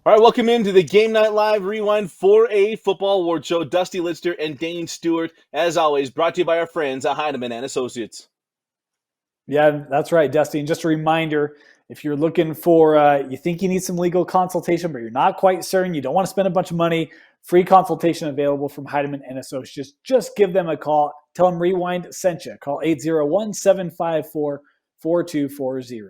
All right, welcome into the Game Night Live Rewind 4A Football Award Show. Dusty Lister and Dane Stewart, as always, brought to you by our friends at Heinemann and Associates. Yeah, that's right, Dusty. And just a reminder, if you're looking for, you think you need some legal consultation, but you're not quite certain, you don't want to spend a bunch of money, free consultation available from Heinemann and Associates. Just give them a call. Tell them Rewind sent you. Call 801-754-4240.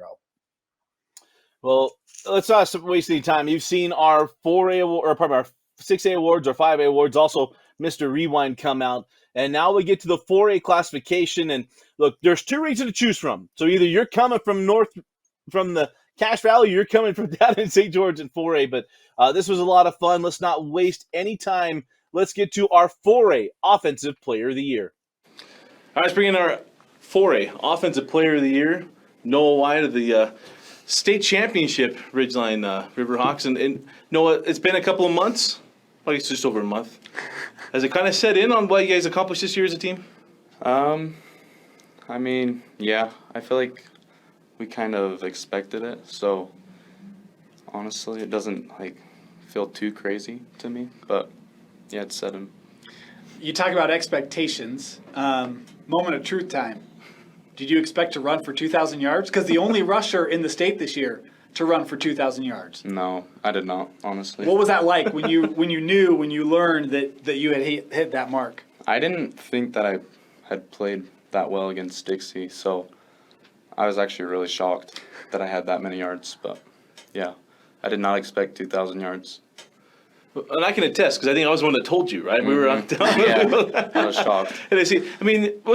Well, let's not waste any time. You've seen our 4A or pardon, our 6A awards or 5A awards, also Mr. Rewind come out. And now we get to the 4A classification. And look, there's two regions to choose from. So either you're coming from the Cache Valley, or you're coming from down in St. George in 4A. But this was a lot of fun. Let's not waste any time. Let's get to our 4A Offensive Player of the Year. All right, let's bring in our 4A Offensive Player of the Year, Noah White of the state championship Ridgeline Riverhawks. And Noah, it's been a couple of months. Well, it's just over a month. Has it kind of set in on what you guys accomplished this year as a team? I mean, yeah. I feel like we kind of expected it. So, honestly, it doesn't, feel too crazy to me. But, yeah, it's set in. You talk about expectations. Moment of truth time. Did you expect to run for 2,000 yards? Because the only rusher in the state this year to run for 2,000 yards. No, I did not, honestly. What was that like when you learned that you had hit that mark? I didn't think that I had played that well against Dixie, so I was actually really shocked that I had that many yards. But, yeah, I did not expect 2,000 yards. And I can attest, because I think I was the one that told you, right? Mm-hmm. We were on Yeah, I was shocked. And let's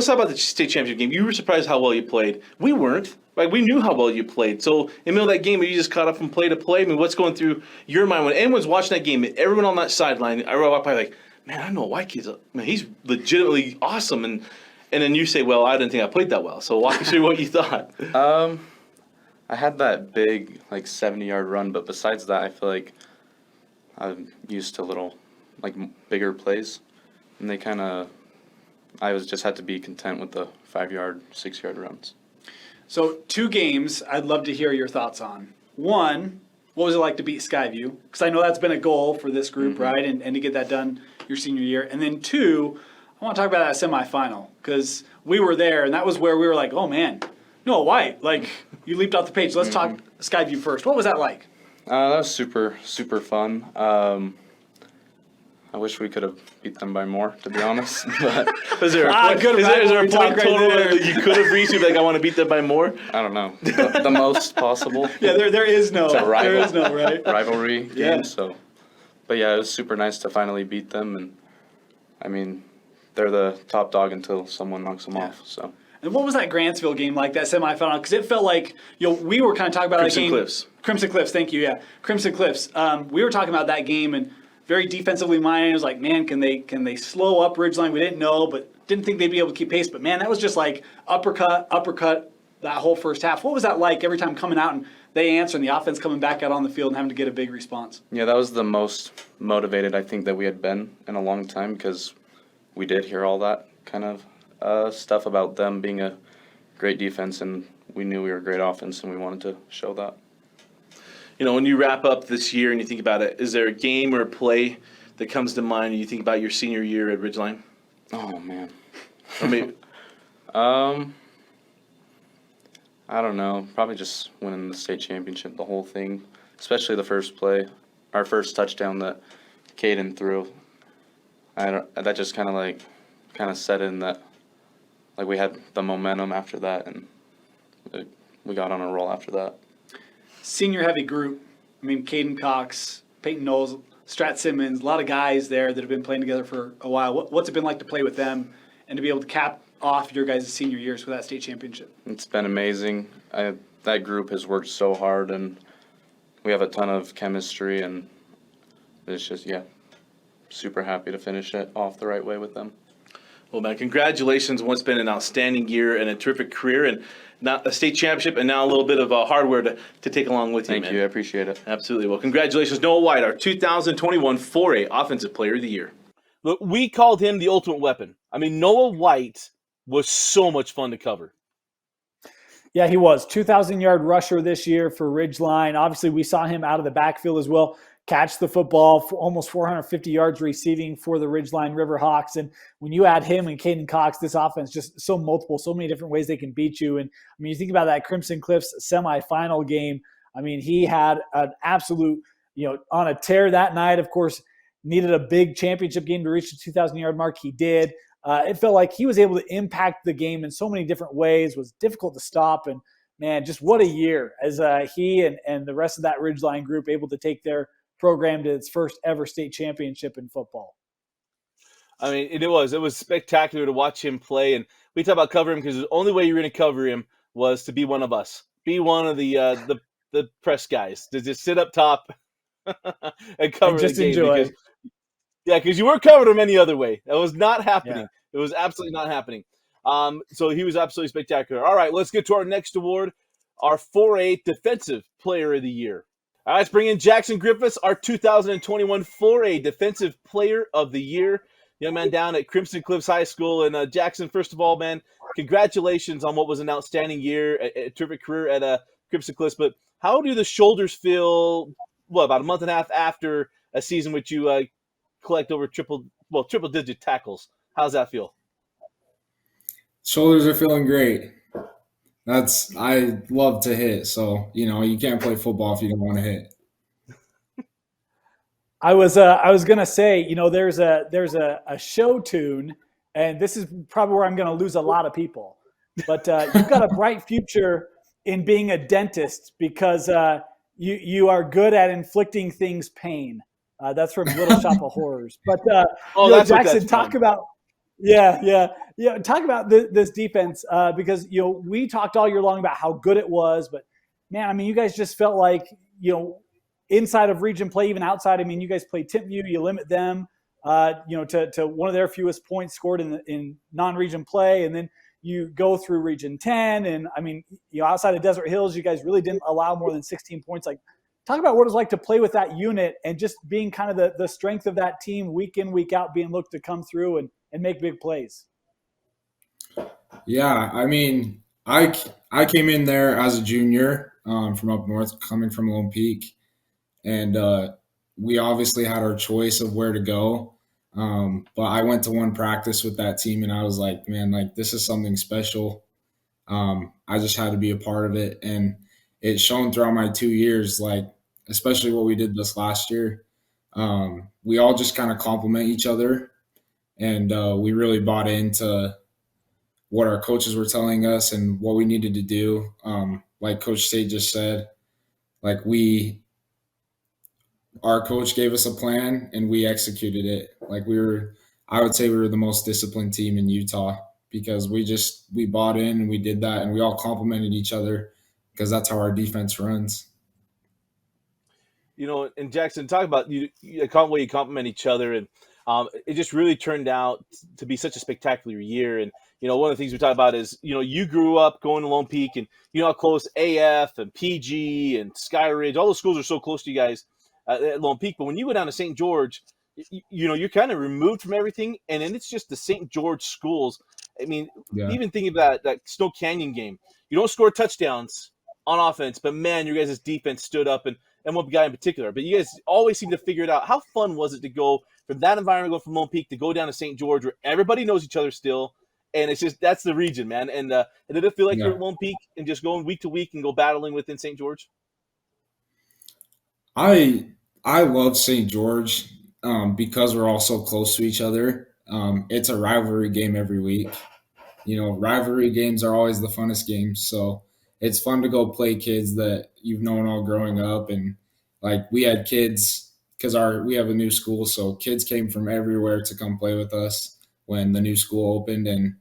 talk about the state championship game. You were surprised how well you played. We weren't. Like, we knew how well you played. So, in the middle of that game, you just caught up from play to play. I mean, what's going through your mind when anyone's watching that game? Everyone on that sideline, I walk by like, man, I know a white kid's, man, he's legitimately awesome. And then you say, well, I didn't think I played that well. So, walk me through what you thought. I had that big, 70-yard run, but besides that, I feel like I'm used to little, bigger plays, and I just had to be content with the 5-yard, 6-yard runs. So 2 games I'd love to hear your thoughts on. One, what was it like to beat Skyview? Because I know that's been a goal for this group, right, and to get that done your senior year. And then 2, I want to talk about that semifinal, because we were there, and that was where we were like, oh, man, no, White, you leaped off the page. Let's talk Skyview first. What was that like? That was super, super fun. I wish we could have beat them by more, to be honest. But is there a point, is there a point total that you could have reached? I want to beat them by more? I don't know. The most possible. Yeah, there is no. It's a there is no, right? rivalry game. So, but yeah, it was super nice to finally beat them. And I mean, they're the top dog until someone knocks them off. So. And what was that Grantsville game like, that semifinal? Because it felt like, we were kind of talking about that game. Crimson Cliffs, thank you, yeah. Crimson Cliffs. We were talking about that game, and very defensively minded. It was like, man, can they slow up Ridgeline? We didn't know, but didn't think they'd be able to keep pace. But, man, that was just like uppercut, that whole first half. What was that like every time coming out and they answer and the offense coming back out on the field and having to get a big response? Yeah, that was the most motivated I think that we had been in a long time, because we did hear all that kind of stuff about them being a great defense, and we knew we were a great offense, and we wanted to show that. When you wrap up this year and you think about it, is there a game or a play that comes to mind when you think about your senior year at Ridgeline? Oh, man. Or maybe, I don't know. Probably just winning the state championship, the whole thing, especially the first play, our first touchdown that Caden threw. That just kind of set in that, we had the momentum after that, and we got on a roll after that. Senior heavy group. I mean, Caden Cox, Peyton Knowles, Strat Simmons, a lot of guys there that have been playing together for a while. What's it been like to play with them and to be able to cap off your guys' senior years with that state championship? It's been amazing. That group has worked so hard, and we have a ton of chemistry, and it's just, super happy to finish it off the right way with them. Well, man, congratulations on what's been an outstanding year and a terrific career, and now a state championship, and now a little bit of hardware to take along with you, man. Thank you. I appreciate it. Absolutely. Well, congratulations, Noah White, our 2021 4A Offensive Player of the Year. Look, we called him the ultimate weapon. I mean, Noah White was so much fun to cover. Yeah, he was. 2,000-yard rusher this year for Ridgeline. Obviously, we saw him out of the backfield as well. catch the football for almost 450 yards receiving for the Ridgeline Riverhawks. And when you add him and Caden Cox, this offense just so multiple, so many different ways they can beat you. And I mean, you think about that Crimson Cliffs semifinal game. I mean, he had an absolute, on a tear that night. Of course, needed a big championship game to reach the 2,000-yard mark. He did. It felt like he was able to impact the game in so many different ways, was difficult to stop. And, man, just what a year as he and the rest of that Ridgeline group able to take their program to its first ever state championship in football. I mean, it was spectacular to watch him play. And we talk about covering him because the only way you were going to cover him was to be one of us, be one of the press guys, to just sit up top and cover and just the game. Enjoy. Because you weren't covering him any other way. That was not happening. Yeah. It was absolutely not happening. So he was absolutely spectacular. All right, let's get to our next award, our 4A Defensive Player of the Year. All right, let's bring in Jackson Griffiths, our 2021 4A Defensive Player of the Year. Young man down at Crimson Cliffs High School. And Jackson, first of all, man, congratulations on what was an outstanding year, a terrific career at Crimson Cliffs. But how do the shoulders feel, about a month and a half after a season which you collect over triple-digit tackles? How's that feel? Shoulders are feeling great. I love to hit, so you can't play football if you don't want to hit. I was gonna say, there's a show tune, and this is probably where I'm gonna lose a lot of people. But you've got a bright future in being a dentist because you are good at inflicting things pain. That's from Little Shop of Horrors. But Jackson, talk about talk about this defense because we talked all year long about how good it was, but man, I mean, you guys just felt like inside of region play, even outside. I mean, you guys play Timpview, you limit them, to one of their fewest points scored in non-region play, and then you go through Region 10, and I mean, outside of Desert Hills, you guys really didn't allow more than 16 points. Like, talk about what it was like to play with that unit and just being kind of the strength of that team week in, week out, being looked to come through and make big plays. Yeah, I mean, I came in there as a junior from up north, coming from Lone Peak, and we obviously had our choice of where to go. But I went to one practice with that team, and I was like, man, like, this is something special. I just had to be a part of it, and it's shown throughout my 2 years, like, especially what we did this last year. We all just kind of complement each other, and we really bought into what our coaches were telling us and what we needed to do. Like Coach State just said, like, our coach gave us a plan and we executed it. Like, I would say we were the most disciplined team in Utah because we bought in and we did that, and we all complimented each other because that's how our defense runs. And Jackson, talk about you compliment each other, and it just really turned out to be such a spectacular year. And one of the things we talk about is you grew up going to Lone Peak, and how close AF and PG and Sky Ridge, all those schools are so close to you guys at Lone Peak. But when you go down to St. George, you're kind of removed from everything, and then it's just the St. George schools. I mean, even thinking about that Snow Canyon game, you don't score touchdowns on offense, but man, your guys' defense stood up, and one guy in particular. But you guys always seem to figure it out. How fun was it to go from that environment, go from Lone Peak to go down to St. George, where everybody knows each other still, and it's just that's the region, man. And did it feel like you're at Lone Peak and just going week to week and go battling within St. George? I love St. George because we're all so close to each other. It's a rivalry game every week. Rivalry games are always the funnest games. So it's fun to go play kids that you've known all growing up. And like, we had kids because we have a new school. So kids came from everywhere to come play with us when the new school opened. And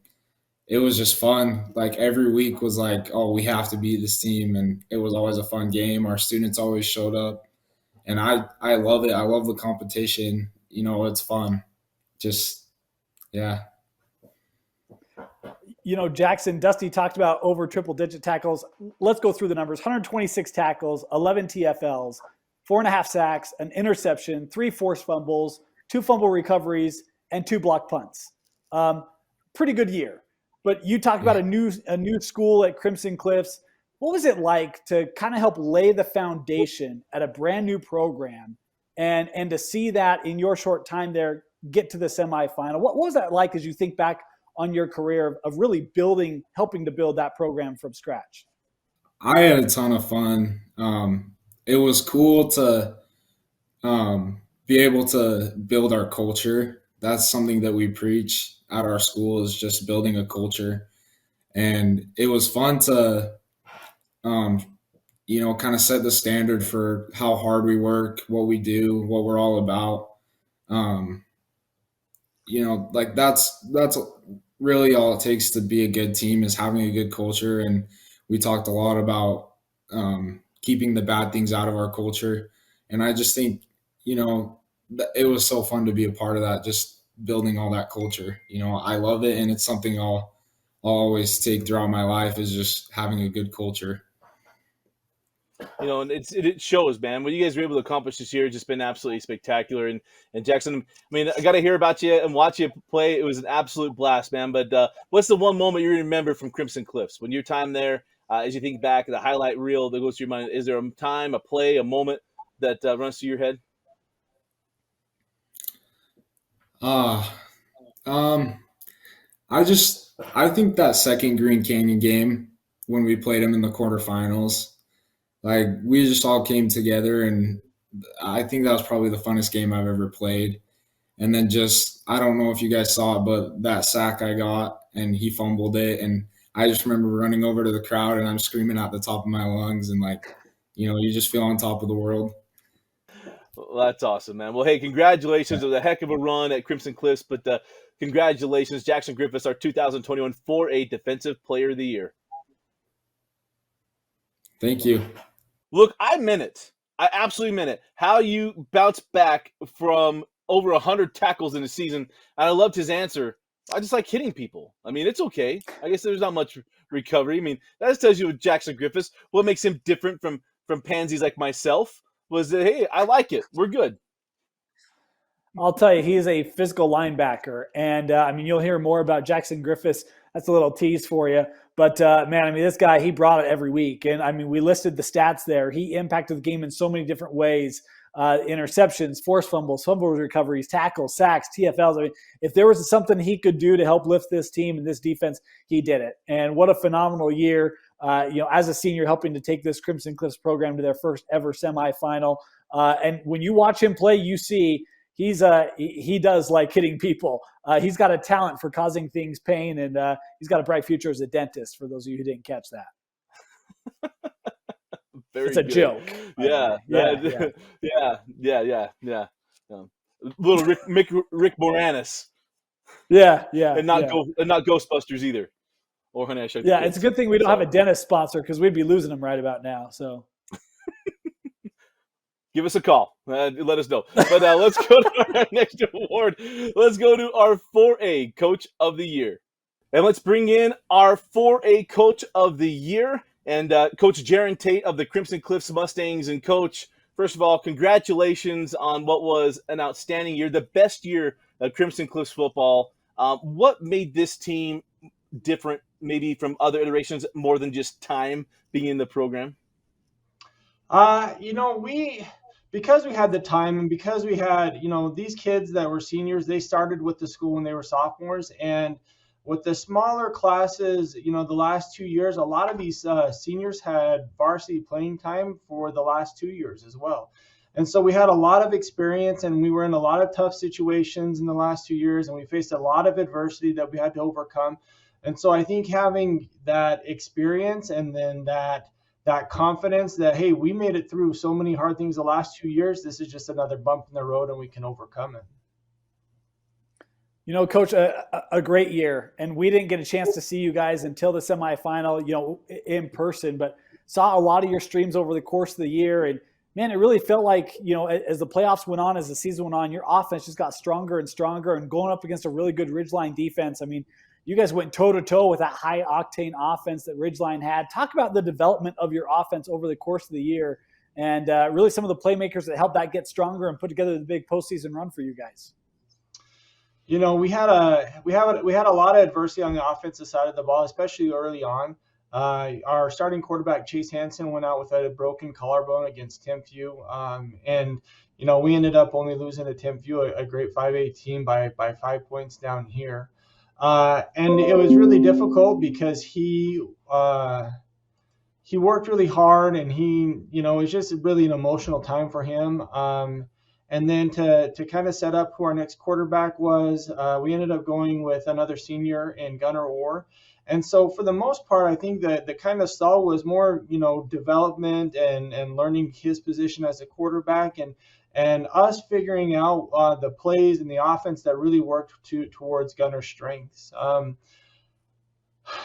it was just fun. Like, every week was like, oh, we have to beat this team. And it was always a fun game. Our students always showed up. And I love it. I love the competition. It's fun. Just, yeah. Jackson, Dusty talked about over triple-digit tackles. Let's go through the numbers. 126 tackles, 11 TFLs, 4.5 sacks, an interception, 3 forced fumbles, 2 fumble recoveries, and 2 block punts. Pretty good year. But you talked about a new school at Crimson Cliffs. What was it like to kind of help lay the foundation at a brand new program and to see that in your short time there get to the semifinal. What was that like as you think back on your career of really helping to build that program from scratch? I had a ton of fun. It was cool to be able to build our culture. That's something that we preach at our school, is just building a culture. And it was fun to, kind of set the standard for how hard we work, what we do, what we're all about. Like that's really all it takes to be a good team, is having a good culture. And we talked a lot about keeping the bad things out of our culture. And I just think, it was so fun to be a part of that, just building all that culture. I love it, and it's something I'll always take throughout my life, is just having a good culture. And it shows, man. What you guys were able to accomplish this year has just been absolutely spectacular. And Jackson, I got to hear about you and watch you play. It was an absolute blast, man. But what's the one moment you remember from Crimson Cliffs? When your time there, as you think back, the highlight reel that goes through your mind, is there a time, a play, a moment that runs through your head? I think that second Green Canyon game when we played them in the quarterfinals, like we just all came together, and I think that was probably the funnest game I've ever played. And then I don't know if you guys saw it, but that sack I got and he fumbled it, and I just remember running over to the crowd and I'm screaming at the top of my lungs, and you just feel on top of the world. Well, that's awesome, man. Well, hey, congratulations. It was a heck of a run at Crimson Cliffs, but congratulations, Jackson Griffiths, our 2021 4A Defensive Player of the Year. Thank you. Look, I meant it. I absolutely meant it. How you bounced back from over 100 tackles in a season, and I loved his answer. I just like hitting people. It's okay. I guess there's not much recovery. That just tells you with Jackson Griffiths, what makes him different from pansies like myself was that, hey, I like it. We're good. I'll tell you, he is a physical linebacker. And, you'll hear more about Jackson Griffiths. That's a little tease for you. But, this guy, he brought it every week. And, we listed the stats there. He impacted the game in so many different ways. Interceptions, forced fumbles, fumble recoveries, tackles, sacks, TFLs. If there was something he could do to help lift this team and this defense, he did it. And what a phenomenal year, as a senior, helping to take this Crimson Cliffs program to their first ever semifinal. And when you watch him play, you see he does like hitting people. He's got a talent for causing things pain, and he's got a bright future as a dentist, for those of you who didn't catch that. It's a joke. Yeah. Little Rick Moranis. Yeah. And not Ghostbusters either. Or Honey, I Shrunk the Kids. It's a good thing we don't have a dentist sponsor, because we'd be losing them right about now. So. Give us a call. Let us know. But let's go to our next award. Let's go to our 4A Coach of the Year. And let's bring in our 4A Coach of the Year, and Coach Jaron Tate of the Crimson Cliffs Mustangs. And Coach, first of all, congratulations on what was an outstanding year, the best year of Crimson Cliffs football. What made this team different, maybe from other iterations, more than just time being in the program? Because we had the time, and because we had, these kids that were seniors, they started with the school when they were sophomores. And with the smaller classes, the last 2 years, a lot of these seniors had varsity playing time for the last 2 years as well. And so we had a lot of experience, and we were in a lot of tough situations in the last 2 years, and we faced a lot of adversity that we had to overcome. And so I think having that experience, and then that confidence that, hey, we made it through so many hard things the last 2 years, this is just another bump in the road, and we can overcome it. Coach, a great year, and we didn't get a chance to see you guys until the semifinal, in person, but saw a lot of your streams over the course of the year. And man, it really felt like, as the playoffs went on, as the season went on, your offense just got stronger and stronger, and going up against a really good Ridgeline defense. You guys went toe-to-toe with that high-octane offense that Ridgeline had. Talk about the development of your offense over the course of the year, and really some of the playmakers that helped that get stronger and put together the big postseason run for you guys. We had a lot of adversity on the offensive side of the ball, especially early on. Our starting quarterback, Chase Hansen, went out with a broken collarbone against Timpview. And, we ended up only losing to Timpview, a great 5A team, by 5 points down here. And it was really difficult because he worked really hard, and it was just really an emotional time for him. And then to kind of set up who our next quarterback was, we ended up going with another senior in Gunnar Orr. And so for the most part, I think that the kind of stall was more, development and learning his position as a quarterback, and us figuring out the plays and the offense that really worked towards Gunnar's strengths.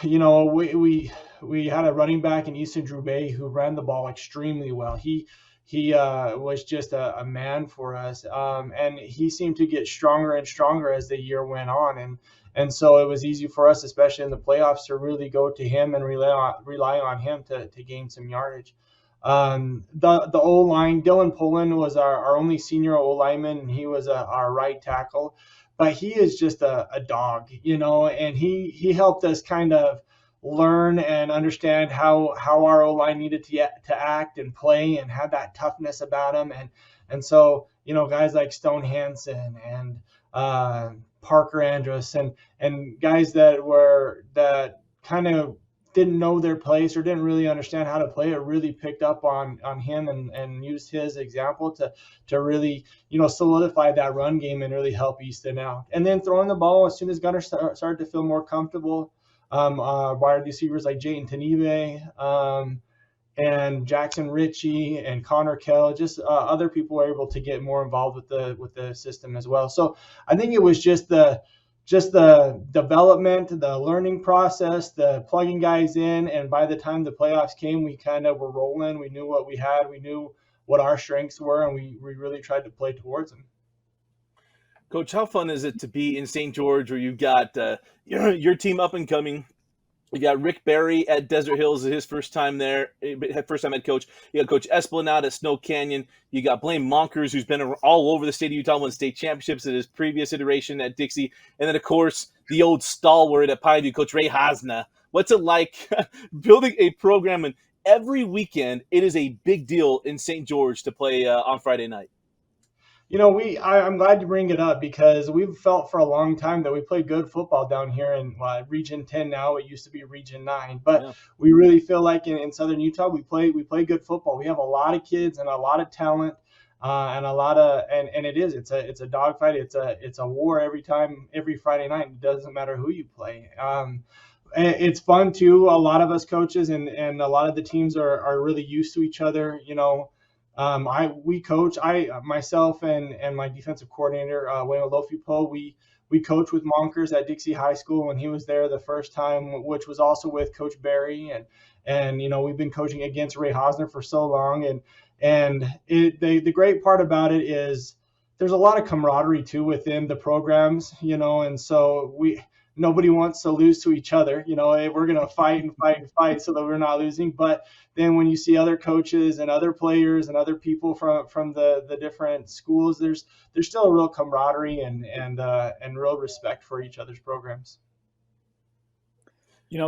We had a running back in Easton Drubay who ran the ball extremely well. He was just a man for us, and he seemed to get stronger and stronger as the year went on, and so it was easy for us, especially in the playoffs, to really go to him and rely on him to gain some yardage. The O-line, Dylan Pullen was our only senior O-lineman, and he was our right tackle. But he is just a dog, and he helped us kind of learn and understand how our O-line needed to act and play, and had that toughness about him. And so, guys like Stone Hansen and Parker Andrus and guys that kind of didn't know their place or didn't really understand how to play, it really picked up on him and used his example to really, solidify that run game and really help Easton out. And then throwing the ball, as soon as Gunnar started to feel more comfortable, wide receivers like Jayton Tanive, and Jackson Ritchie and Connor Kell, just other people were able to get more involved with the system as well. So I think it was just the development, the learning process, the plugging guys in, and by the time the playoffs came, we kind of were rolling. We knew what we had, we knew what our strengths were, and we really tried to play towards them. Coach, how fun is it to be in St. George, where you've got your team up and coming? You got Rick Barry at Desert Hills, his first time there, first time head coach. You got Coach Esplanade at Snow Canyon. You got Blaine Monkers, who's been all over the state of Utah, won state championships at his previous iteration at Dixie. And then, of course, the old stalwart at Pineview, Coach Ray Hasna. What's it like building a program? And every weekend, it is a big deal in St. George to play on Friday night. I'm glad to bring it up, because we've felt for a long time that we play good football down here in Region 10 now. It used to be Region 9, but we really feel like in Southern Utah we play good football. We have a lot of kids and a lot of talent, and a lot of and it's a dogfight. It's a war every Friday night. It doesn't matter who you play. It's fun too. A lot of us coaches and a lot of the teams are really used to each other. We coach. Myself and my defensive coordinator, Wayne Olofipo, we coached with Monkers at Dixie High School when he was there the first time, which was also with Coach Barry, and we've been coaching against Ray Hosner for so long, and the great part about it is there's a lot of camaraderie too within the programs, and so nobody wants to lose to each other. We're going to fight and fight and fight so that we're not losing. But then when you see other coaches and other players and other people from the different schools, there's still a real camaraderie and real respect for each other's programs.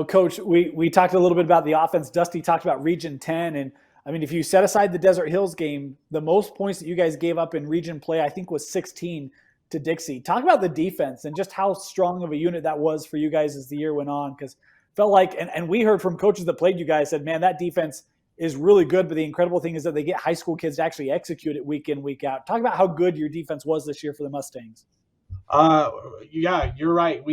Coach, we talked a little bit about the offense. Dusty talked about Region 10. And I mean, if you set aside the Desert Hills game, the most points that you guys gave up in region play, I think, was 16 to Dixie. Talk about the defense and just how strong of a unit that was for you guys as the year went on, because felt like, and we heard from coaches that played you guys, said, man, that defense is really good, but the incredible thing is that they get high school kids to actually execute it week in, week out. Talk about how good your defense was this year for the Mustangs. Yeah, you're right.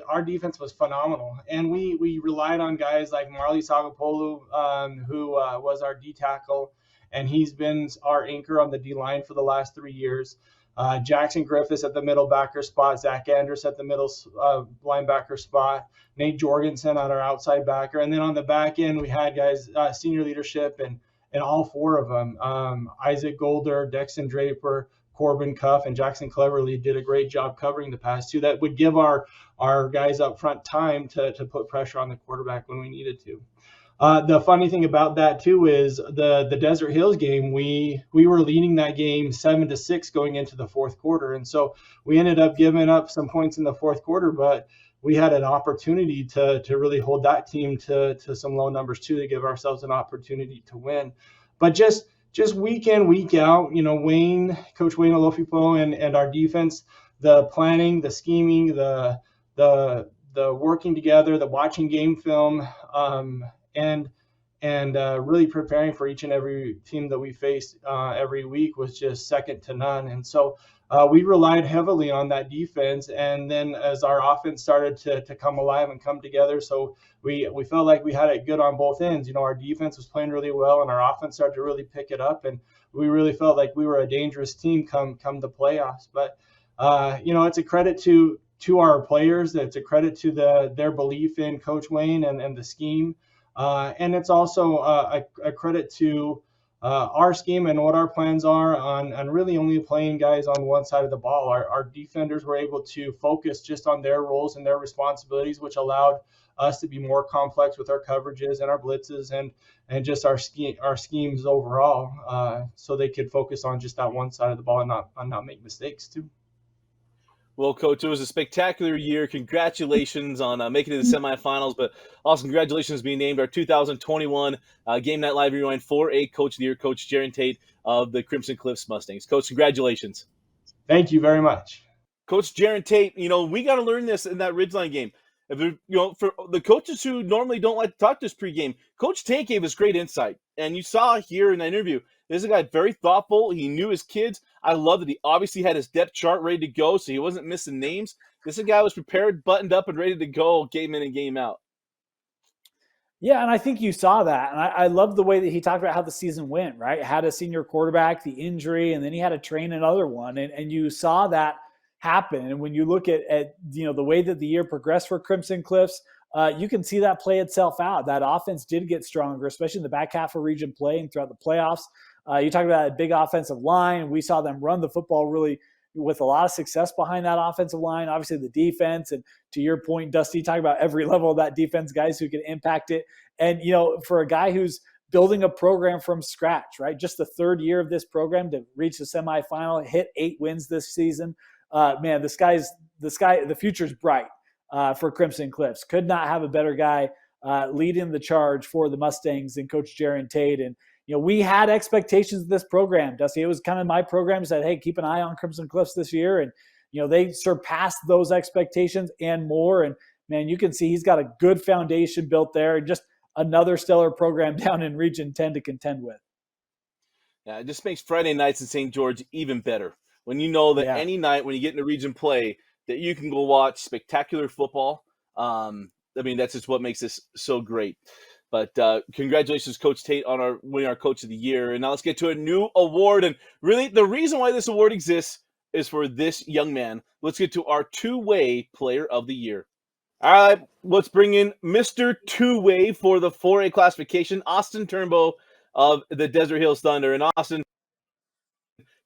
Our defense was phenomenal, and we relied on guys like Marley Sagapolu, who was our D tackle, and he's been our anchor on the D line for the last 3 years. Jackson Griffiths at the middle backer spot, Zach Andrus at the middle linebacker spot, Nate Jorgensen on our outside backer. And then on the back end, we had guys, senior leadership, and all four of them, Isaac Golder, Dexton Draper, Corbin Cuff, and Jackson Cleverly did a great job covering the pass too. That would give our guys up front time to put pressure on the quarterback when we needed to. The funny thing about that too is the Desert Hills game, we were leading that game 7-6 going into the fourth quarter, and so we ended up giving up some points in the fourth quarter. But we had an opportunity to really hold that team to some low numbers too, to give ourselves an opportunity to win. But just week in, week out, Coach Wayne Olofipo and our defense, the planning, the scheming, the working together, the watching game film, and really preparing for each and every team that we faced every week was just second to none. And so we relied heavily on that defense. And then as our offense started to come alive and come together, so we felt like we had it good on both ends. Our defense was playing really well, and our offense started to really pick it up. And we really felt like we were a dangerous team come the playoffs. But it's a credit to our players. It's a credit to their belief in Coach Wayne and the scheme. And it's also a credit to our scheme and what our plans are on really only playing guys on one side of the ball. Our defenders were able to focus just on their roles and their responsibilities, which allowed us to be more complex with our coverages and our blitzes and just our schemes overall, so they could focus on just that one side of the ball and not make mistakes too. Well, Coach, it was a spectacular year. Congratulations on making it to the semifinals, but also congratulations being named our 2021 Game Night Live Rewind 4A Coach of the Year, Coach Jaron Tate of the Crimson Cliffs Mustangs. Coach, congratulations. Thank you very much. Coach Jaron Tate, we got to learn this in that Ridgeline game. For the coaches who normally don't like to talk to us pregame, Coach Tate gave us great insight. And you saw here in that interview, this is a guy very thoughtful. He knew his kids. I love that he obviously had his depth chart ready to go, so he wasn't missing names. This guy was prepared, buttoned up, and ready to go game in and game out. Yeah, and I think you saw that. And I love the way that he talked about how the season went, right? Had a senior quarterback, the injury, and then he had to train another one. And you saw that happen. And when you look at the way that the year progressed for Crimson Cliffs, you can see that play itself out. That offense did get stronger, especially in the back half of region play and throughout the playoffs. You talked about a big offensive line. We saw them run the football really with a lot of success behind that offensive line. Obviously, the defense, and to your point, Dusty, talking about every level of that defense, guys who can impact it. And, for a guy who's building a program from scratch, right? Just the third year of this program to reach the semifinal, hit 8 wins this season. Man, the future's bright for Crimson Cliffs. Could not have a better guy leading the charge for the Mustangs than Coach Jaron Tate. And, we had expectations of this program, Dusty. It was kind of my program said, hey, keep an eye on Crimson Cliffs this year. And, they surpassed those expectations and more. And, man, you can see he's got a good foundation built there and just another stellar program down in Region 10 to contend with. Yeah, it just makes Friday nights in St. George even better. When you know that any night when you get into region play that you can go watch spectacular football. That's just what makes this so great. But congratulations, Coach Tate, on winning our Coach of the Year. And now let's get to a new award. And really, the reason why this award exists is for this young man. Let's get to our two-way Player of the Year. All right, let's bring in Mr. Two-Way for the 4A classification, Austin Turnbull of the Desert Hills Thunder. And Austin,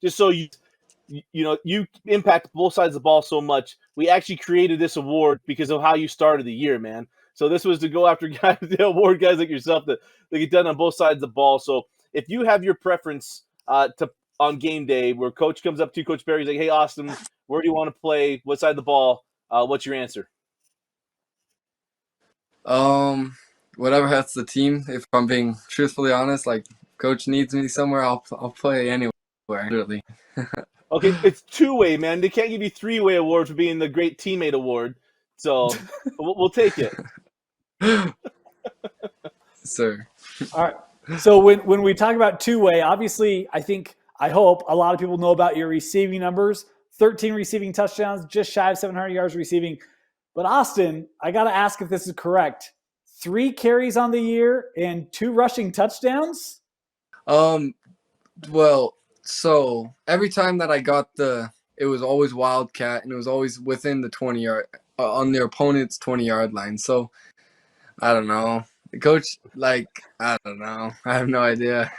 just so you impact both sides of the ball so much, we actually created this award because of how you started the year, man. So this was to go after guys, award guys like yourself that get done on both sides of the ball. So if you have your preference on game day where coach comes up to you, Coach Barry's like, hey, Austin, where do you want to play? What side of the ball? What's your answer? Whatever helps the team. If I'm being truthfully honest, like coach needs me somewhere, I'll play anywhere, literally. Okay, it's two-way, man. They can't give you three-way award for being the great teammate award. So we'll take it. Sir. All right. So when we talk about two-way, obviously, I hope a lot of people know about your receiving numbers. 13 receiving touchdowns, just shy of 700 yards receiving. But Austin, I got to ask if this is correct. 3 carries on the year and 2 rushing touchdowns? Well, so every time that I got it was always Wildcat, and it was always within the 20-yard, on the opponent's 20-yard line. So, I don't know. The coach, I don't know. I have no idea.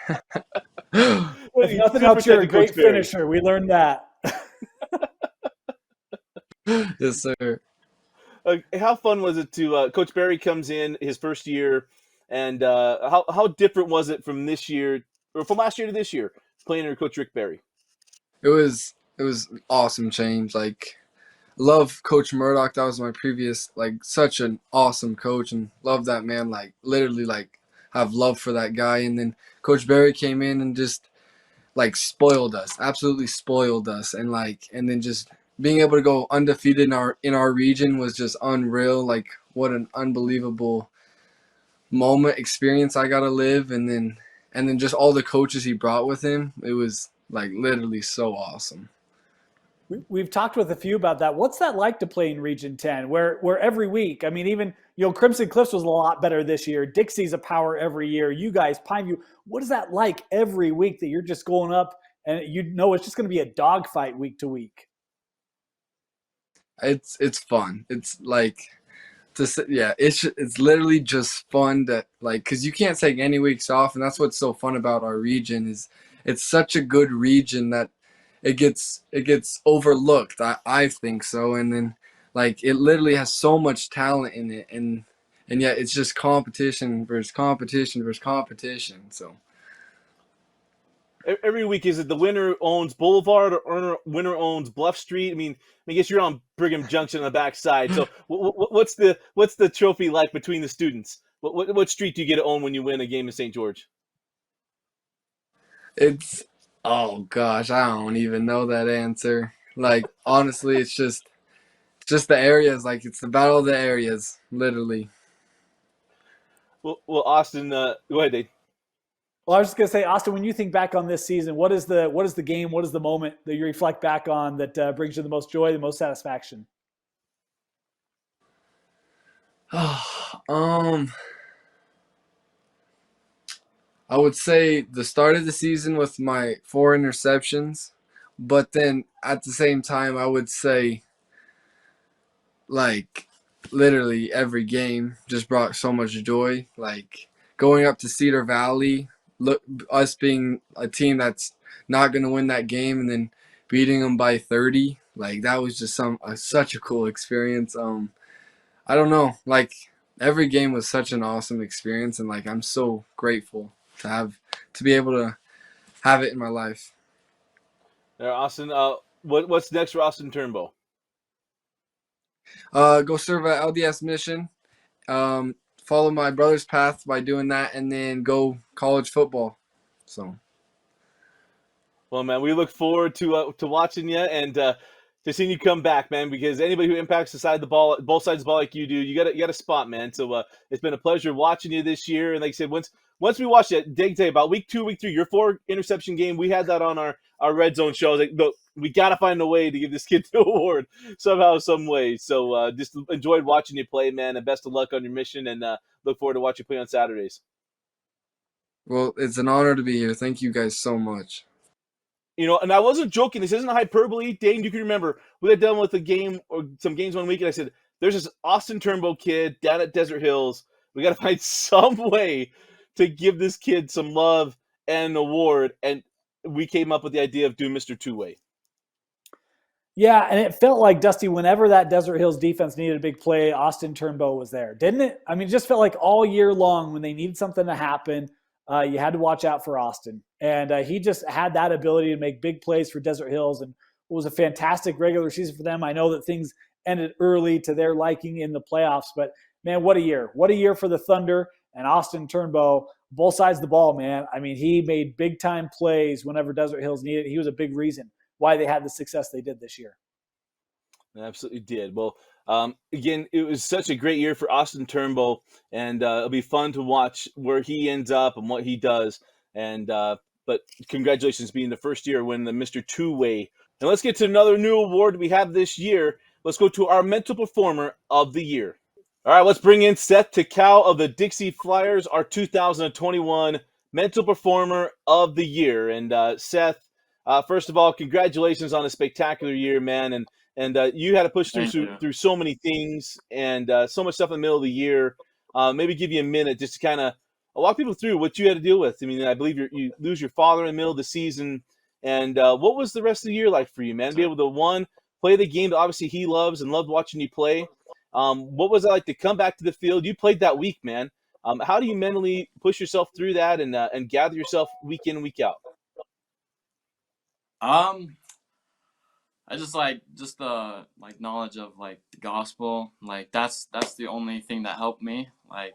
Nothing else. You're a great finisher. We learned that. Yes, sir. How fun was it to Coach Barry comes in his first year, and how different was it from this year or from last year to this year playing under Coach Rick Barry? It was awesome change. love Coach Murdoch. That was my previous, like, such an awesome coach, and love that man. Like, literally, like, have love for that guy. And then Coach Barry came in and just like spoiled us, absolutely spoiled us, and then just being able to go undefeated in our region was just unreal. Like, what an unbelievable moment, experience I got to live. And then just all the coaches he brought with him, it was like literally so awesome. We've talked with a few about that. What's that like to play in Region 10, where every week, I mean, even, Crimson Cliffs was a lot better this year. Dixie's a power every year. You guys, Pineview, what is that like every week that you're just going up and it's just going to be a dogfight week to week? It's fun. It's like it's literally just fun that, like, because you can't take any weeks off, and that's what's so fun about our region is it's such a good region that it gets overlooked. I think so. And then, like, it literally has so much talent in it, and yet it's just competition versus competition versus competition. So every week, is it the winner owns Boulevard or winner owns Bluff Street? I guess you're on Brigham Junction on the backside. So what's the trophy like between the students? What street do you get to own when you win a game in St. George? it's oh gosh, I don't even know that answer. Like, honestly, it's just the areas. Like, it's the battle of the areas, literally. Well, Austin, go ahead, Dave. Well, I was just going to say, Austin, when you think back on this season, what is the game, what is the moment that you reflect back on that brings you the most joy, the most satisfaction? I would say the start of the season with my 4 interceptions, but then at the same time, I would say, like, literally every game just brought so much joy. Like, going up to Cedar Valley, us being a team that's not going to win that game, and then beating them by 30, like, that was just such a cool experience. I don't know, like, every game was such an awesome experience, and, like, I'm so grateful to be able to have it in my life. Austin, what's next for Austin Turnbull? Go serve at LDS mission. Follow my brother's path by doing that, and then go college football. So, well, man, we look forward to watching you and to seeing you come back, man. Because anybody who impacts both sides of the ball like you do, you got a spot, man. So it's been a pleasure watching you this year. And like I said, once we watched it, Dig Day, about week 2, week 3, your 4 interception game, we had that on our Red Zone show. I was like, look, we got to find a way to give this kid the award somehow, some way. So just enjoyed watching you play, man, and best of luck on your mission, and look forward to watching you play on Saturdays. well, it's an honor to be here. Thank you guys so much. And I wasn't joking. This isn't hyperbole. Dane, you can remember, we got done with a game or some games one week, and I said, there's this Austin Turnbull kid down at Desert Hills. We got to find some way to give this kid some love and an award. And we came up with the idea of doing Mr. Two-Way. Yeah, and it felt like, Dusty, whenever that Desert Hills defense needed a big play, Austin Turnbow was there, didn't it? I mean, it just felt like all year long when they needed something to happen, you had to watch out for Austin. And he just had that ability to make big plays for Desert Hills, and it was a fantastic regular season for them. I know that things ended early to their liking in the playoffs, but, man, what a year. What a year for the Thunder and Austin Turnbow, both sides of the ball, man. I mean, he made big-time plays whenever Desert Hills needed it. He was a big reason why they had the success they did this year. Absolutely did. Well, again, it was such a great year for Austin Turnbull, and it'll be fun to watch where he ends up and what he does. And but congratulations being the first year winning the Mr. Two-Way. And let's get to another new award we have this year. Let's go to our Mental Performer of the Year. All right, let's bring in Seth Takau of the Dixie Flyers, our 2021 Mental Performer of the Year. And Seth, first of all, congratulations on a spectacular year, man. And you had to push through so many things and so much stuff in the middle of the year. Maybe give you a minute just to kind of walk people through what you had to deal with. I mean, I believe you lose your father in the middle of the season. And what was the rest of the year like for you, man? Be able to, play the game that obviously he loves and loved watching you play. What was it like to come back to the field? You played that week, man. How do you mentally push yourself through that and gather yourself week in, week out? I just like just the like knowledge of like the gospel. Like that's the only thing that helped me. Like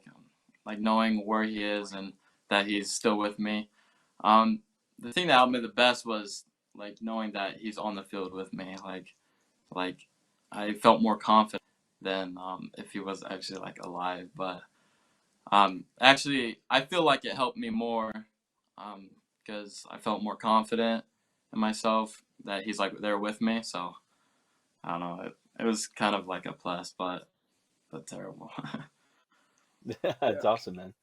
knowing where he is and that he's still with me. Um, the thing that helped me the best was like knowing that he's on the field with me. Like I felt more confident than if he was actually like alive. But actually, I feel like it helped me more because I felt more confident in myself that he's like there with me. So I don't know. It was kind of like a plus, but terrible. That's awesome, man.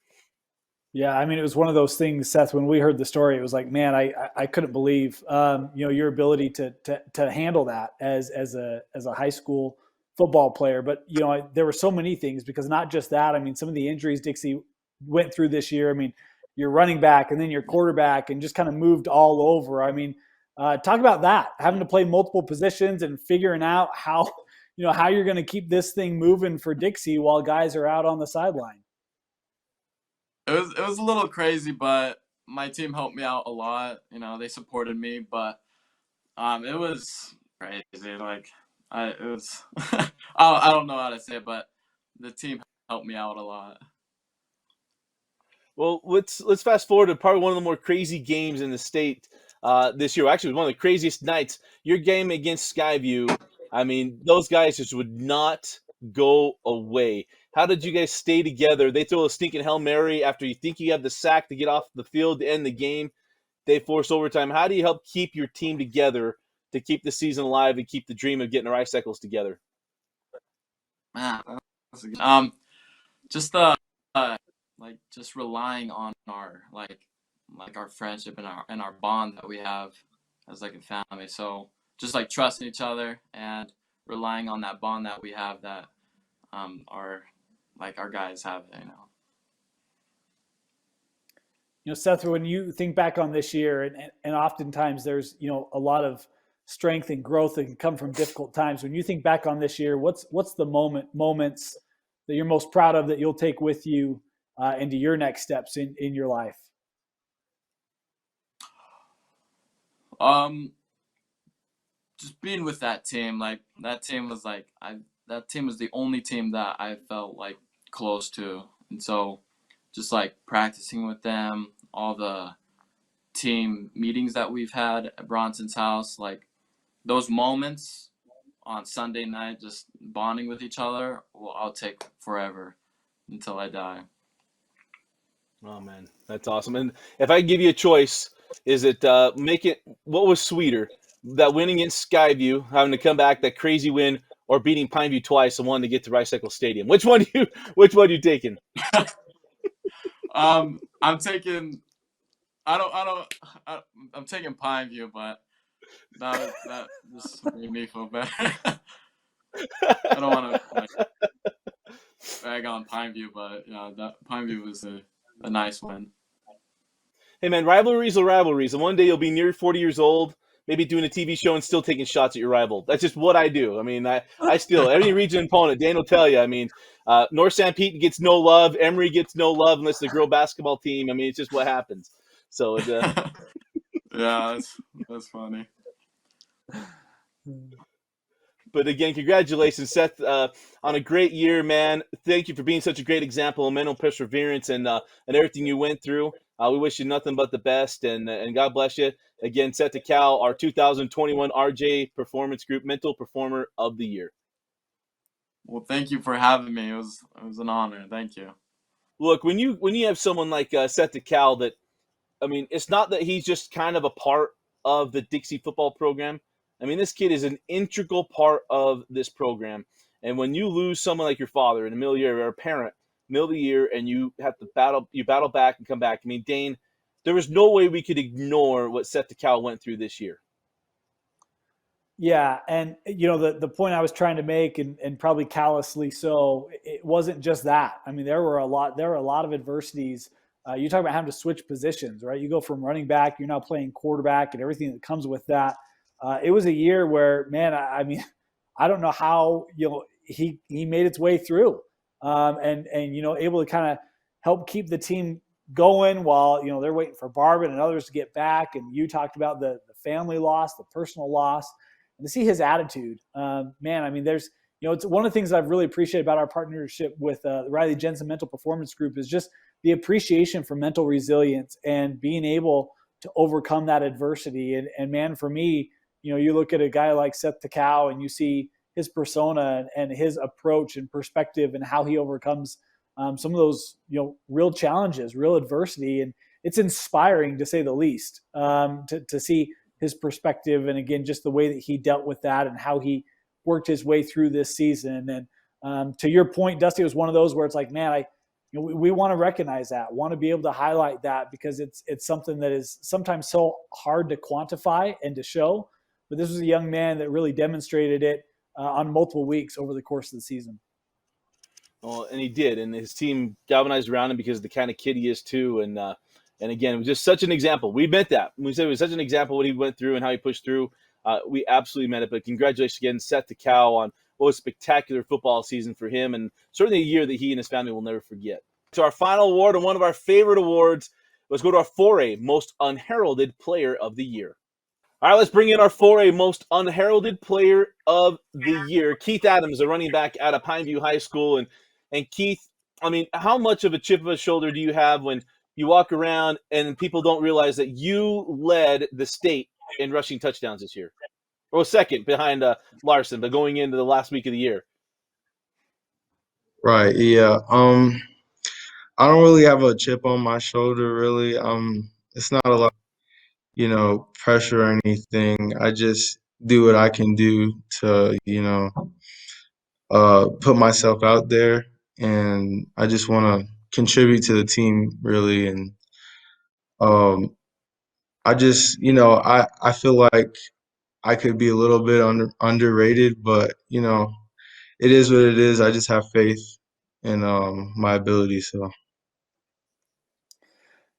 Yeah, I mean, it was one of those things, Seth. When we heard the story, it was like, man, I couldn't believe, your ability to handle that as a high school football player. But there were so many things, because not just that. I mean, some of the injuries Dixie went through this year. I mean, your running back and then your quarterback, and just kind of moved all over. I mean, talk about that, having to play multiple positions and figuring out how you're going to keep this thing moving for Dixie while guys are out on the sideline. It was a little crazy, but my team helped me out a lot. They supported me, but it was crazy. Like it was I don't know how to say it, but the team helped me out a lot. Well, let's fast forward to probably one of the more crazy games in the state this year. Actually, it was one of the craziest nights. Your game against Skyview. I mean, those guys just would not go away. How did you guys stay together? They throw a stinking Hail Mary after you think you have the sack to get off the field to end the game. They force overtime. How do you help keep your team together to keep the season alive and keep the dream of getting our icicles together? Man, that's a good. Just like just relying on our like our friendship and our bond that we have as like a family. So just like trusting each other and relying on that bond that we have that our guys have. Seth, when you think back on this year, and oftentimes there's a lot of strength and growth that can come from difficult times. When you think back on this year, what's the moments that you're most proud of that you'll take with you into your next steps in your life? Just being with that team. Like that team was that team was the only team that I felt like close to, and so just like practicing with them, all the team meetings that we've had at Bronson's house, like those moments on Sunday night, just bonding with each other, well, I'll take forever until I die. Oh man, that's awesome. And if I give you a choice, is it what was sweeter, that win against Skyview, having to come back, that crazy win, or beating Pineview twice and wanting to get to Rice-Eccles Stadium? Which one you taking? I'm taking. I'm taking Pineview, but that just made me feel better. I don't want to like bag on Pineview, but that Pineview was a nice win. Hey man, rivalries are rivalries, and one day you'll be near 40 years old, maybe doing a TV show and still taking shots at your rival. That's just what I do. I mean, I still, every region opponent, Dan will tell you. I mean, North St. Pete gets no love, Emory gets no love unless the girl basketball team. I mean, it's just what happens. So yeah, that's funny. But again, congratulations, Seth, on a great year, man. Thank you for being such a great example of mental perseverance and everything you went through. We wish you nothing but the best, and God bless you. Again, Seth DeCal, our 2021 RJ Performance Group Mental Performer of the Year. Well, thank you for having me. It was an honor. Thank you. Look, when you have someone like Seth DeCal, that, I mean, it's not that he's just kind of a part of the Dixie football program. I mean, this kid is an integral part of this program. And when you lose someone like your father in the middle of the year, or a parent, middle of the year, and you have to battle back and come back. I mean, Dane, there was no way we could ignore what Seth DeCal went through this year. Yeah, and the point I was trying to make, and probably callously so, it wasn't just that. I mean, there were a lot of adversities. You talk about having to switch positions, right? You go from running back, you're now playing quarterback, and everything that comes with that. It was a year where, man, I mean, I don't know how he made its way through, and able to kind of help keep the team going while they're waiting for Barban and others to get back. And you talked about the family loss, the personal loss. and to see his attitude, man, I mean, there's, it's one of the things I've really appreciated about our partnership with the Riley Jensen Mental Performance Group is just the appreciation for mental resilience and being able to overcome that adversity. And man, for me, you look at a guy like Seth Takau and you see his persona and his approach and perspective and how he overcomes some of those, real challenges, real adversity. And it's inspiring, to say the least, to see his perspective. And again, just the way that he dealt with that and how he worked his way through this season. And to your point, Dusty, was one of those where it's like, man, we want to recognize that, want to be able to highlight that, because it's something that is sometimes so hard to quantify and to show. But this was a young man that really demonstrated it on multiple weeks over the course of the season. Well, and he did, and his team galvanized around him because of the kind of kid he is too. And again, it was just such an example. We meant that. We said it was such an example what he went through and how he pushed through. We absolutely meant it. But congratulations again, Seth Takau, on what was a spectacular football season for him, and certainly a year that he and his family will never forget. So our final award, and one of our favorite awards, let's go to our 4A Most Unheralded Player of the Year. All right, let's bring in our 4A Most Unheralded Player of the Year. Keith Adams, a running back out of Pineview High School. And Keith, I mean, how much of a chip of a shoulder do you have when you walk around and people don't realize that you led the state in rushing touchdowns this year? Well, second behind Larson, but going into the last week of the year. Right, yeah. I don't really have a chip on my shoulder, really. It's not a lot, pressure or anything. I just do what I can do to, put myself out there, and I just want to contribute to the team, really. And I just, I feel like I could be a little bit underrated, but it is what it is. I just have faith in my ability. So,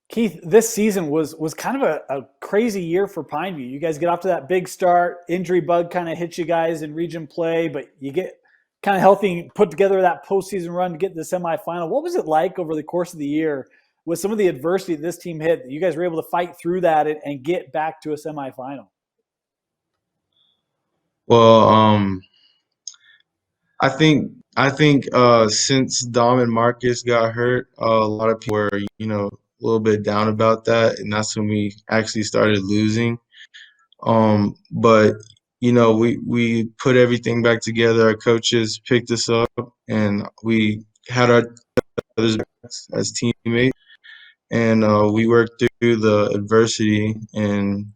Keith, this season was kind of a crazy year for Pineview. You guys get off to that big start. Injury bug kind of hits you guys in region play, but you get kind of healthy and put together that postseason run to get to the semifinal. What was it like over the course of the year with some of the adversity that this team hit? You guys were able to fight through that and get back to a semifinal. Well, I think since Dom and Marcus got hurt, a lot of people were, a little bit down about that, and that's when we actually started losing. But we put everything back together. Our coaches picked us up, and we had our others as teammates, and we worked through the adversity, and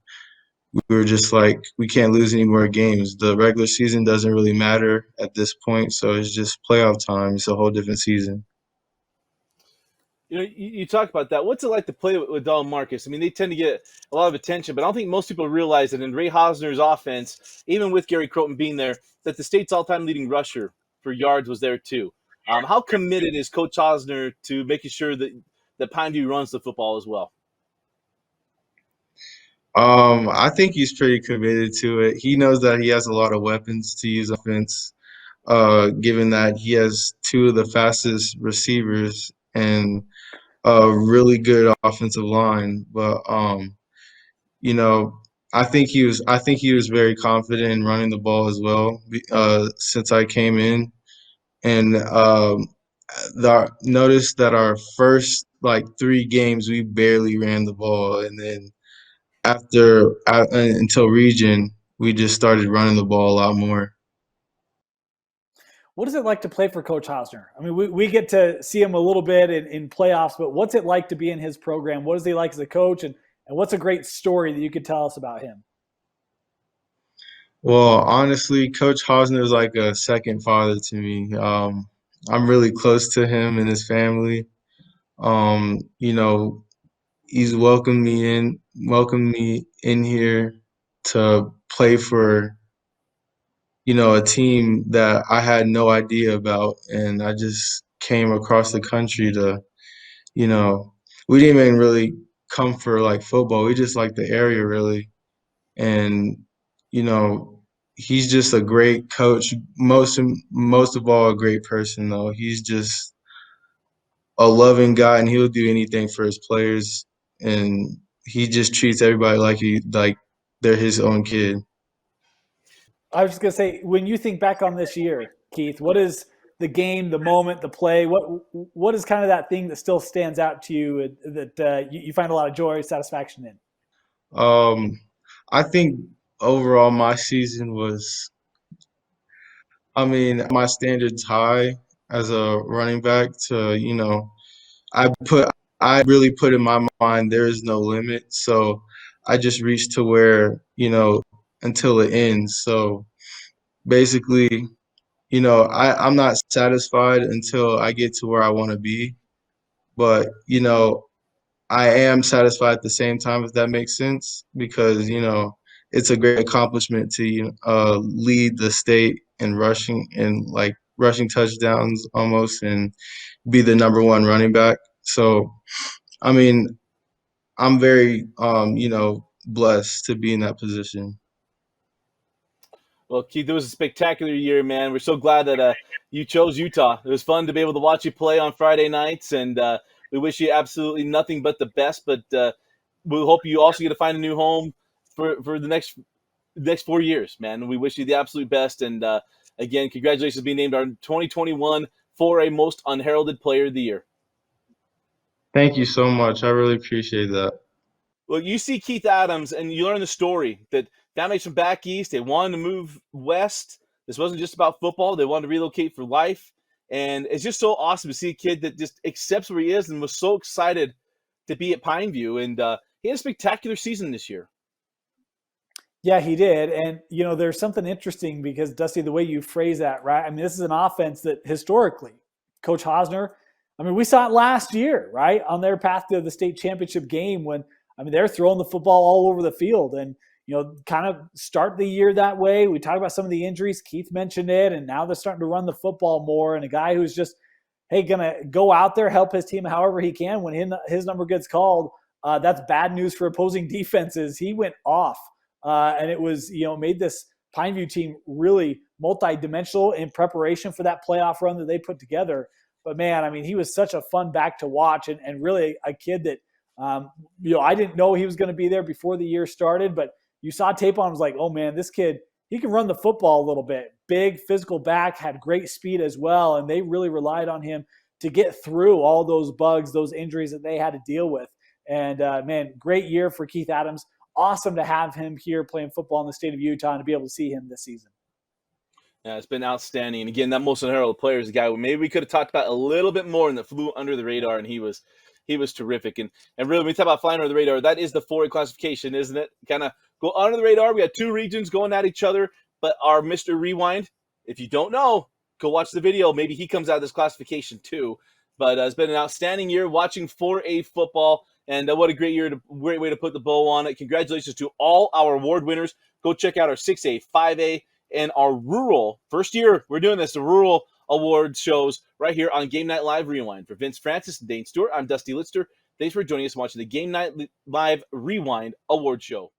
we were just like, we can't lose any more games. The regular season doesn't really matter at this point, so it's just playoff time. It's a whole different season. You talk about that. What's it like to play with Dom and Marcus? I mean, they tend to get a lot of attention, but I don't think most people realize that in Ray Hosner's offense, even with Gary Croton being there, that the state's all-time leading rusher for yards was there too. How committed is Coach Hosner to making sure that Pineview runs the football as well? I think he's pretty committed to it. He knows that he has a lot of weapons to use offense, given that he has two of the fastest receivers and a really good offensive line. But I think he was very confident in running the ball as well, since I came in, and noticed that our first like 3 games we barely ran the ball, and then until region we just started running the ball a lot more. What is it like to play for Coach Hosner? I mean, we get to see him a little bit in playoffs, but what's it like to be in his program? What is he like as a coach, and what's a great story that you could tell us about him? Well, honestly, Coach Hosner is like a second father to me. I'm really close to him and his family. He's welcomed me in here to play for, a team that I had no idea about, and I just came across the country to, we didn't even really come for like football. We just like the area really, and he's just a great coach. Most of all, a great person though. He's just a loving guy, and he'll do anything for his players, and he just treats everybody like they're his own kid. I was just going to say, when you think back on this year, Keith, what is the game, the moment, the play? What is kind of that thing that still stands out to you that you find a lot of joy, satisfaction in? I think overall my season was, I mean, my standards high as a running back to, I put I really put in my mind there is no limit. So I just reached to where, until it ends. So basically, I'm not satisfied until I get to where I want to be. But, I am satisfied at the same time, if that makes sense, because, it's a great accomplishment to lead the state in rushing and like rushing touchdowns almost and be the number one running back. So, I mean, I'm very, blessed to be in that position. Well, Keith, it was a spectacular year, man. We're so glad that you chose Utah. It was fun to be able to watch you play on Friday nights, and we wish you absolutely nothing but the best. But we hope you also get to find a new home for the next 4 years, man. We wish you the absolute best. And again, congratulations on being named our 2021 4A Most Unheralded Player of the Year. Thank you so much. I really appreciate that. Well, you see Keith Adams, and you learn the story that families from back east, they wanted to move west. This wasn't just about football. They wanted to relocate for life. And it's just so awesome to see a kid that just accepts where he is and was so excited to be at Pineview. And he had a spectacular season this year. Yeah, he did. And, there's something interesting because, Dusty, the way you phrase that, right? I mean, this is an offense that historically, Coach Hosner, we saw it last year, right, on their path to the state championship game when, they're throwing the football all over the field and, kind of start the year that way. We talked about some of the injuries. Keith mentioned it, and now they're starting to run the football more. And a guy who's just, hey, going to go out there, help his team however he can when his number gets called. That's bad news for opposing defenses. He went off. And it was, made this Pineview team really multi-dimensional in preparation for that playoff run that they put together. But, man, he was such a fun back to watch and really a kid that, I didn't know he was going to be there before the year started. But you saw tape on him, was like, oh, man, this kid, he can run the football a little bit. Big physical back, had great speed as well. And they really relied on him to get through all those bugs, those injuries that they had to deal with. And, man, great year for Keith Adams. Awesome to have him here playing football in the state of Utah and to be able to see him this season. Yeah, it's been outstanding. And again, that most unheralded player is a guy maybe we could have talked about a little bit more and that flew under the radar, and he was terrific. And really, when we talk about flying under the radar, that is the 4A classification, isn't it? Kind of go under the radar. We got two regions going at each other, but our Mr. Rewind, if you don't know, go watch the video. Maybe he comes out of this classification too. But it's been an outstanding year watching 4A football. And what a great year, great way to put the bow on it. Congratulations to all our award winners. Go check out our 6A, 5A, and our rural, first year we're doing this, the rural awards shows right here on Game Night Live Rewind. For Vince Francis and Dane Stewart, I'm Dusty Litster. Thanks for joining us and watching the Game Night Live Rewind Award Show.